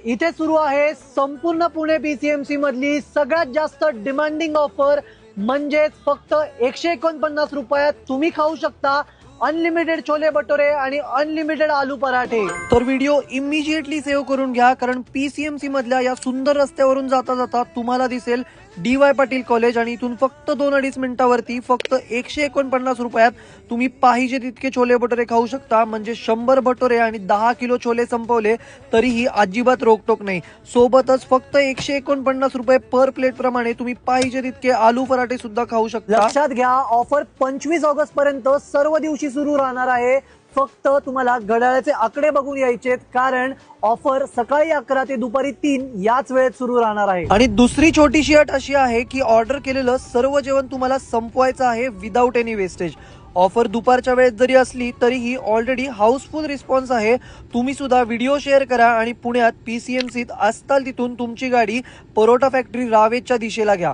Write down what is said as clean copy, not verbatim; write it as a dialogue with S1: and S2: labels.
S1: इथे सुरू आहे संपूर्ण पुणे पीसीएमसी मधली सगळ्यात जास्त डिमांडिंग ऑफर, म्हणजेच फक्त 149 रुपयात तुम्ही खाऊ शकता अनलिमिटेड छोले भटुरे आणि अनलिमिटेड आलू पराठे। तर व्हिडिओ इमिजिएटली सेव्ह करून घ्या, कारण पीसीएमसी मधल्या या सुंदर रस्त्यावरून जाता जाता तुम्हाला दिसेल DY पाटील कॉलेज आणि इथून फक्त 2-2.5 मिनिटावरती फक्त 149 रुपयात तुम्ही पाहिजे तितके छोले भटुरे खाऊ शकता। म्हणजे 100 भटुरे आणि 10 किलो छोले संपवले तरीही अजिबात रोकटोक नाही। सोबतच फक्त 149 रुपये पर प्लेट प्रमाणे तुम्ही पाहिजे तितके आलू पराठे सुद्धा खाऊ शकता। लक्षात घ्या, ऑफर 25 ऑगस्ट पर्यंत सर्व दिवशी सुरू राहणार आहे। फक्त तुम्हाला घड्याळाचे आकडे बघून यायचेत, कारण ऑफर सकाळी 11 ते दुपारी 3 याच वेळेत सुरू राहणार आहे। आणि दुसरी छोटीशी अट अशी आहे की ऑर्डर केलेलं सर्व जेवण तुम्हाला संपवायचं आहे विदाउट एनी वेस्टेज। ऑफर दुपारच्या वेळेत जरी असली तरीही ऑलरेडी हाऊसफुल रिस्पॉन्स आहे। तुम्ही सुद्धा व्हिडिओ शेअर करा आणि पुण्यात पीसीएमसीत असताल तिथून तुमची गाडी परोटा फॅक्टरी रावेच्या दिशेला घ्या।